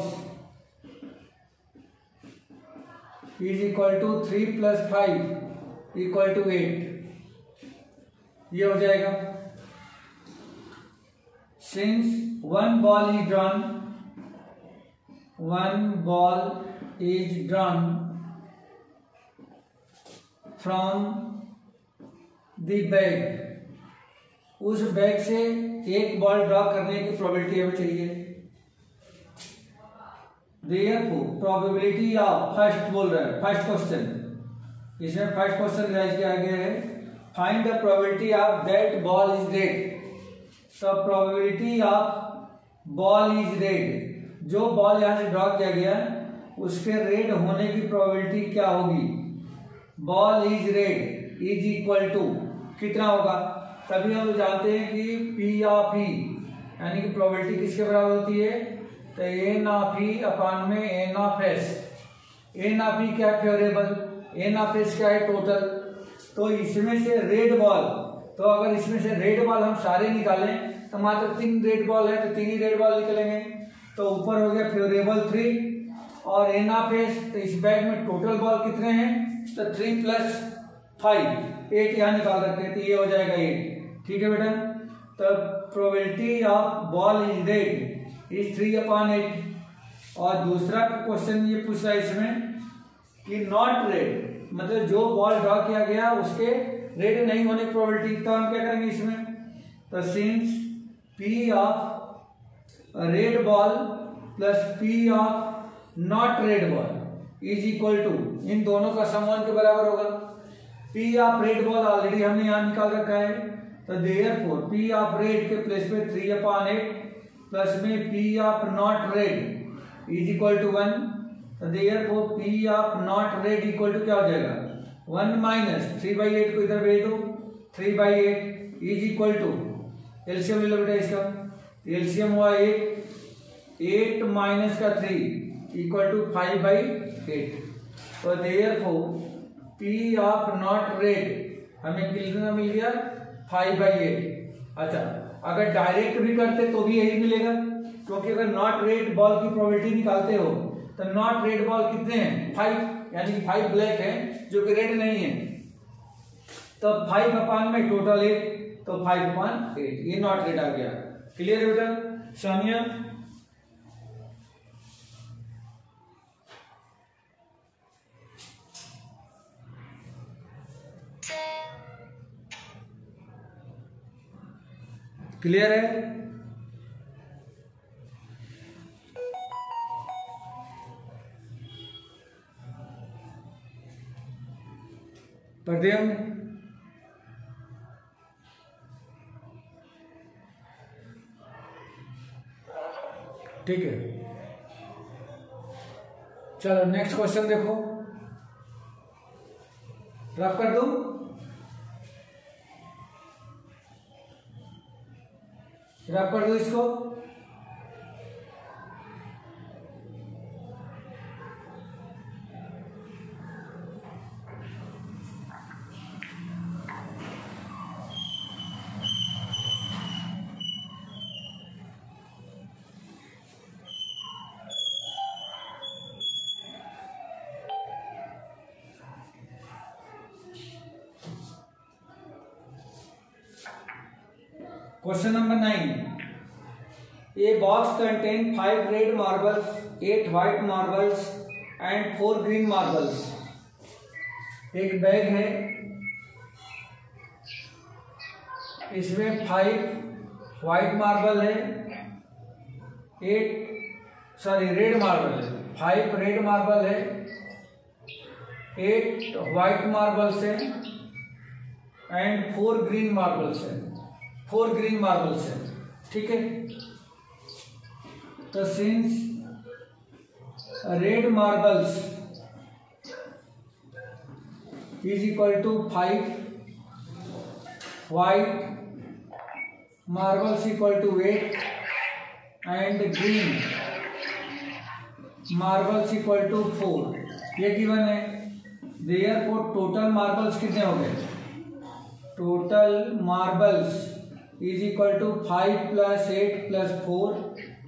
is equal to 3 plus 5 equal to 8। ये हो जाएगा since 1 ball is drawn, 1 ball is drawn from the bag, उस bag से एक ball draw करने की probability हमें चाहिए। देयरफॉर प्रोबेबिलिटी ऑफ फर्स्ट बोल रहा है, फर्स्ट क्वेश्चन, इसमें फर्स्ट क्वेश्चन राइज किया गया है find the probability of that ball is red. तो probability of ball is red, जो बॉल यहां से ड्रॉ किया गया उसके रेड होने की प्रोबेबिलिटी क्या होगी? Ball is red is equal to कितना होगा? तभी हम जानते हैं कि पी ऑफ ई यानी कि प्रोबेबिलिटी किसके बराबर होती है? तो एन ऑफ ई अपॉन में N of S. N of E क्या है? फेवरेबल। एन ऑफ एस क्या है? टोटल। तो इसमें से रेड बॉल, तो अगर इसमें से रेड बॉल हम सारे निकालें तो मात्र 3 रेड बॉल है तो 3 ही रेड बॉल निकलेंगे। तो ऊपर हो गया फेवरेबल 3 और एन ऑफ एस, तो इस बैग में टोटल बॉल कितने हैं? तो 3 प्लस 5 8 यहाँ निकाल रखे हैं, तो ये हो जाएगा 8। ठीक है बेटा, तो probability of ball is red is 3/8। और दूसरा क्वेश्चन ये पूछ रहा है इसमें कि नॉट रेड, मतलब जो बॉल ड्रॉ किया गया उसके रेड नहीं होने की प्रोबेबिलिटी। तो हम क्या करेंगे इसमें? तो since P of red ball plus P of not red ball is equal to, इन दोनों का सम 1 के बराबर होगा। P of red ball already हमने यहां निकाल रखा है, तो देयरफॉर पी ऑफ रेड के प्लेस में 3/8 प्लस में P of not red is equal to 1। तो therefore P of not red equal to क्या हो जाएगा 1 माइनस 3/8 को इधर भेज दो, 3/8 इज इक्वल टू, एलसीएम ले लो बेटा इसका, एलसीएम हुआ 8 माइनस का 3 इक्वल टू 5/8। तो therefore P of not red हमें कितना मिल गया 5/8। अच्छा, अगर डायरेक्ट भी करते तो भी यही मिलेगा, क्योंकि अगर नॉट रेड बॉल की प्रोबेबिलिटी निकालते हो तो नॉट रेड बॉल कितने हैं 5, यानी कि 5 ब्लैक है जो कि रेड नहीं है, तो 5 में टोटल 8, तो 5/8 ये नॉट रेड आ गया। क्लियर है बेटा सानिया? क्लियर है? पढ़ते हम। ठीक है, चलो नेक्स्ट क्वेश्चन देखो, रफ कर दूं? रफ कर दो इसको। Question number 9. A box contains 5 red marbles, 8 white marbles and 4 green marbles. एक बैग है, इसमें 5 व्हाइट मार्बल है, 8 रेड मार्बल है, 5 रेड मार्बल है, 8 व्हाइट मार्बल्स है एंड 4 ग्रीन मार्बल्स है, 4 ग्रीन मार्बल्स है। ठीक है, तो since red marbles is equal to 5, white marbles equal to 8 and green marbles equal to 4, ये गिवन है। देयरफॉर टोटल मार्बल्स कितने हो गए? Total marbles is equal to 5 + 8 + 4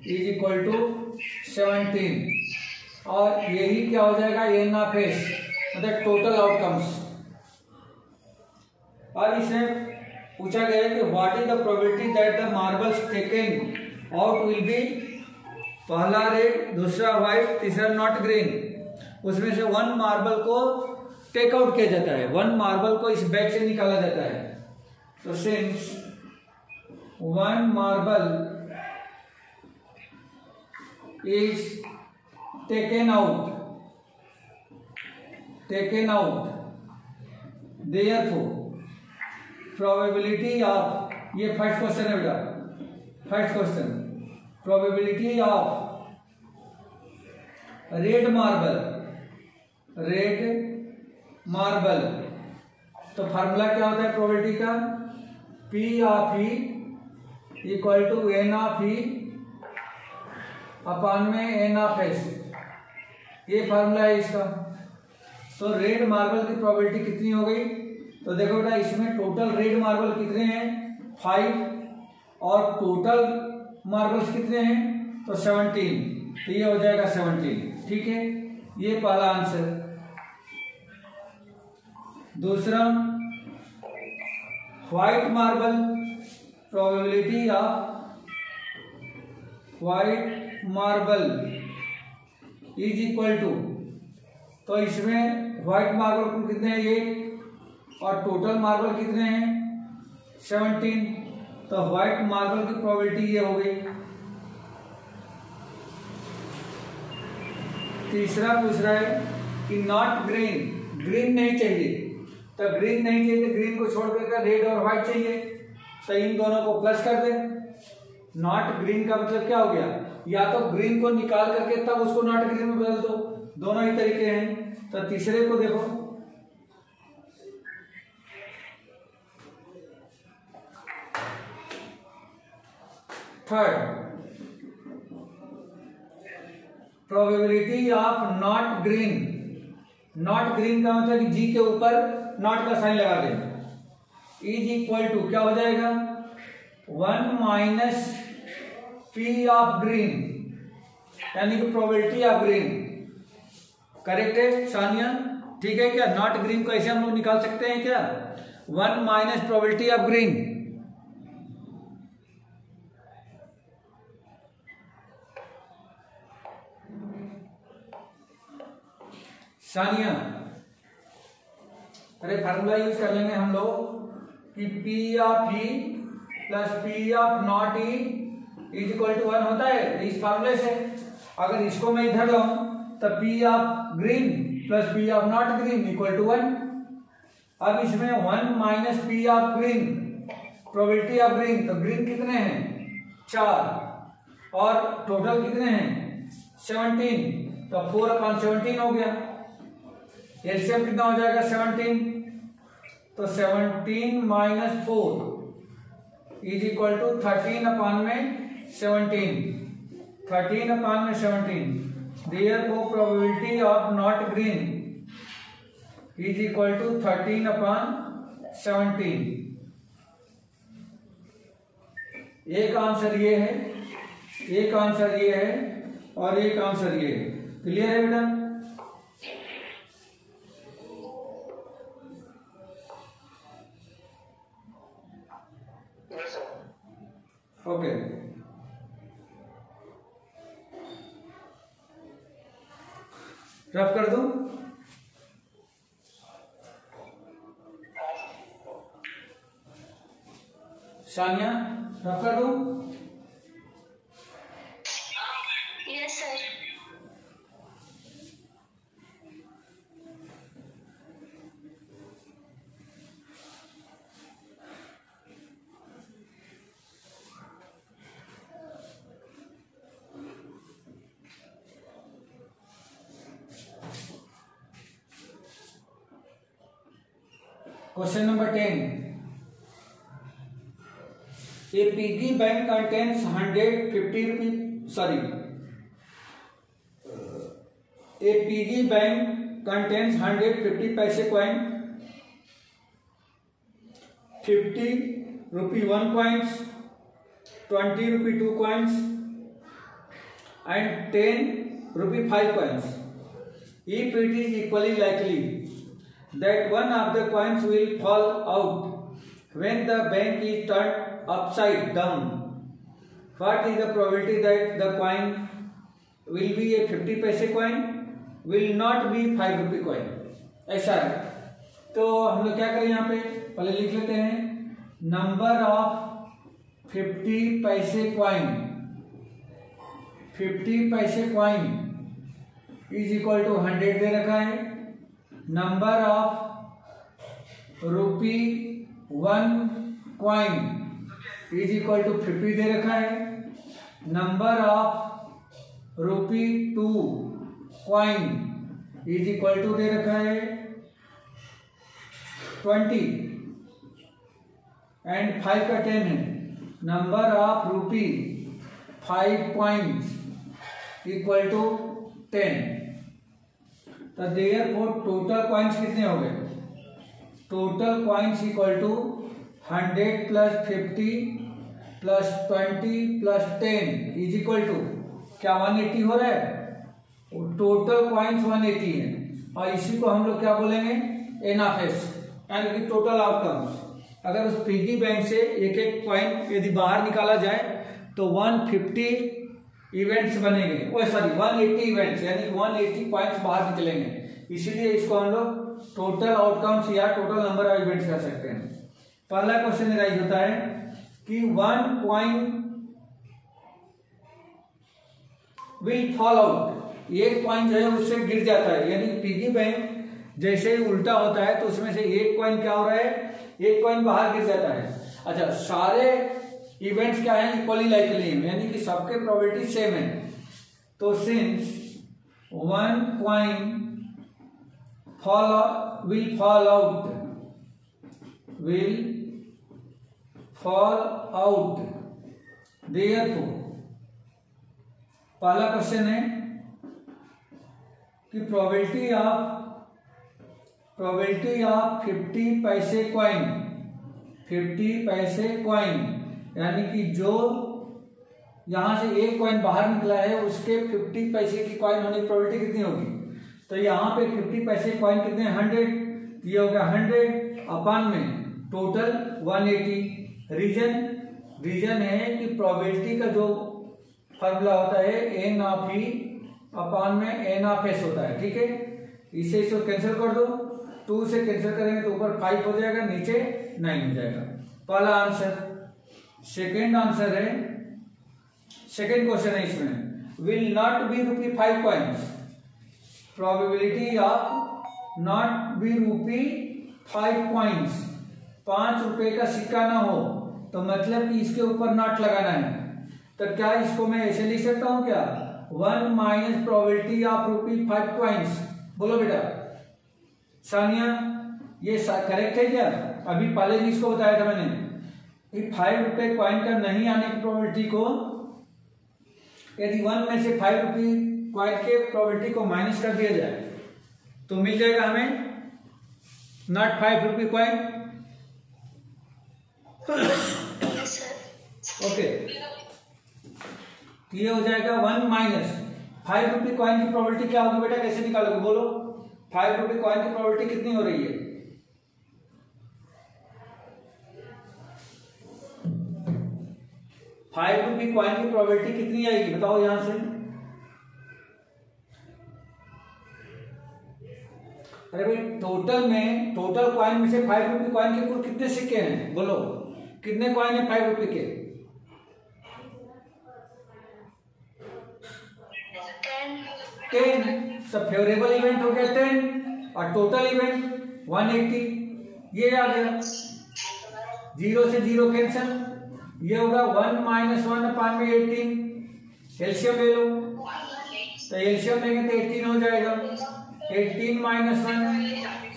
is equal to 17, और यही क्या हो जाएगा एन ऑफ एस, मतलब टोटल आउटकम्स। और इसमें पूछा गया है कि what is the probability that the marbles taken out will be, पहला रेड, दूसरा व्हाइट, तीसरा नॉट ग्रीन। उसमें से 1 मार्बल को टेक आउट किया जाता है, 1 मार्बल को इस बैग से निकाला जाता है। तो सिंस 1 marble is taken out, therefore probability of, ये फर्स्ट क्वेश्चन है बेटा, first question, probability of red marble, तो फार्मूला क्या होता है प्रोबेबिलिटी का? P of E equal to N of E upon में N of S, ये फार्मूला है इसका। तो रेड मार्बल की प्रोबेबिलिटी कितनी हो गई? तो देखो बेटा, इसमें टोटल रेड मार्बल कितने हैं 5, और टोटल मार्बल्स कितने हैं तो 17, तो ये हो जाएगा 17। ठीक है, ये पहला आंसर। दूसरा, white marble, probability of white marble is equal to, तो इसमें व्हाइट मार्बल को कितने हैं 8, और टोटल मार्बल कितने हैं 17, तो व्हाइट मार्बल की प्रोबेबिलिटी ये हो गई। तीसरा पूछ रहा है कि नॉट ग्रीन, ग्रीन नहीं चाहिए, तो ग्रीन नहीं चाहिए तो ग्रीन को छोड़ देकर रेड और व्हाइट चाहिए, तो इन दोनों को प्लस कर दे। नॉट ग्रीन का मतलब क्या हो गया, या तो ग्रीन को निकाल करके तब उसको नॉट ग्रीन में बदल दो, दोनों ही तरीके हैं। तो तीसरे को देखो, third, probability of not green. Not green का मतलब जी के ऊपर नॉट का साइन लगा दें, इज इक्वल टू क्या हो जाएगा, 1 माइनस पी ऑफ ग्रीन, यानी कि प्रोबेबिलिटी ऑफ ग्रीन। करेक्ट है सानिया, ठीक है क्या। नॉट ग्रीन को ऐसे हम लोग निकाल सकते हैं क्या, 1 minus probability of green. Sania, अरे फार्मूला यूज कर लेंगे हम लोग कि P of E plus P of not E is equal to 1 होता है इस फार्मूले से। अगर इसको मैं इधर लाऊं तो P of green plus P of not green equal to 1। अब इसमें 1 minus P of green, probability of green, तो ग्रीन कितने हैं 4 और टोटल कितने हैं 17, तो 4/17 हो गया। एलसीएम कितना हो जाएगा 17, तो 17 minus 4 is equal to 13/17, 13/17। Therefore probability of not green is equal to 13/17। एक आंसर ये है, एक आंसर ये है और एक आंसर ये है। क्लियर है बेटा। ओके, रफ कर दूं। सानिया रफ कर दूं। Yes sir. Question number 10. A piggy bank contains 150 rupees. Sorry. A piggy bank contains 150 paise coin, 50 rupee 1 coins, 20 rupee 2 coins, and 10 rupee 5 coins. If it is equally likely that one of the coins will fall out when the bank is turned upside down, what is the probability that the coin will be a 50 paise coin, will not be 5 rupee coin? ऐसा है। तो हम लोग क्या करें, यहाँ पे पहले लिख लेते हैं नंबर ऑफ 50 पैसे कॉइन, 50 पैसे कॉइन इज इक्वल टू 100 दे रखा है। Number of rupee 1 coin is equal to 50 दे रखा है। Number of rupee 2 coin is equal to दे रखा है 20 एंड 5 का 10 है। Number of rupee 5 coins equal to 10। तो देयरफॉर टोटल कॉइन्स कितने हो गए, total coins equal to 100 plus 50 plus 20 plus 10 is equal to क्या 180 हो रहा है। टोटल कॉइन्स 180 है और इसी को हम लोग क्या बोलेंगे एनएफएस, यानी कि टोटल आउटकम्स। अगर उस पिगी बैंक से एक एक कॉइन यदि बाहर निकाला जाए तो 150 इवेंट्स बनेंगे, वो सॉरी 180 इवेंट्स, यानी 180 पॉइंट्स बाहर निकलेंगे। इसीलिए इसको हम लोग टोटल आउटकम्स या टोटल नंबर ऑफ इवेंट्स कर सकते हैं। पहला क्वेश्चन राइज होता है कि 1 कॉइन विल फॉल आउट, एक कॉइन जो है उससे गिर जाता है, यानी पिगी बैंक जैसे ही उल्टा होता है तो उसमें से एक कॉइन क्या हो रहा है, एक कॉइन बाहर गिर जाता है। अच्छा, सारे इवेंट्स क्या है, इक्वली लाइकली, यानी कि सबके प्रोबेबिलिटी सेम है। तो since one coin will fall out, therefore पहला क्वेश्चन है कि प्रोबेबिलिटी ऑफ 50 पैसे कॉइन, 50 पैसे कॉइन, यानी कि जो यहां से एक कॉइन बाहर निकला है उसके 50 पैसे की कॉइन होने की प्रोबेबिलिटी कितनी होगी। तो यहाँ पे 50 पैसे कॉइन कितने, 100, ये हो गया 100 अपान में टोटल 180। रीजन है कि प्रोबेबिलिटी का जो फॉर्मूला होता है एन ऑफ ई अपान में एन ऑफ एस होता है, ठीक है। इसे इसको कैंसिल कर दो, 2 से कैंसिल करेंगे तो ऊपर 5 हो जाएगा, नीचे 9 हो जाएगा। पहला आंसर। सेकेंड आंसर है, सेकेंड क्वेश्चन है इसमें, will not be rupee 5 coins, probability of not be rupee 5 coins, 5 रुपए का सिक्का ना हो, तो मतलब कि इसके ऊपर नॉट लगाना है। तो क्या इसको मैं ऐसे लिख सकता हूं क्या, 1 minus probability of rupee 5 coins. बोलो बेटा सानिया, ये करेक्ट है क्या। अभी पहले भी इसको बताया था मैंने कि 5 रुपए कॉइन का नहीं आने की प्रोबेबिलिटी को यदि 1 में से 5 रुपये कॉइन के प्रोबेबिलिटी को माइनस कर दिया जाए तो मिल जाएगा हमें नॉट 5 रुपये कॉइन। ओके, ये हो जाएगा 1 माइनस 5 रुपये कॉइन की प्रोबेबिलिटी क्या होगी बेटा, कैसे निकालोगे बोलो। 5 रुपये कॉइन की प्रोबेबिलिटी कितनी हो रही है, 5 रुपये कॉइन की प्रोबेबिलिटी कितनी आएगी बताओ यहां से। अरे भाई टोटल कॉइन में से 5 रुपये कॉइन के कुल कितने सिक्के हैं बोलो, कितने कॉइन है 5 रुपये के। 10। सब फेवरेबल इवेंट हो गया 10 और टोटल इवेंट 180, ये आ गया। 0 से 0 कैंसिल, ये होगा 1 माइनस 1 अपान में 18। एलसीएम ले लो, तो एलसीएम लेंगे तो 18 हो जाएगा। 18 माइनस 1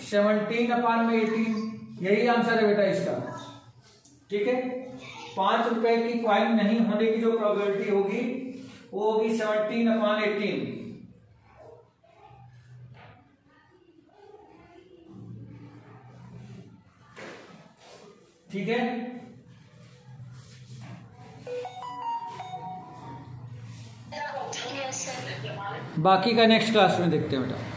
17 अपान में 18, यही आंसर है बेटा इसका, ठीक है। 5 रुपए की कॉइन नहीं होने की जो प्रोबेबिलिटी होगी वो होगी 17 अपान 18। ठीक है, बाकी का नेक्स्ट क्लास में देखते हैं बेटा।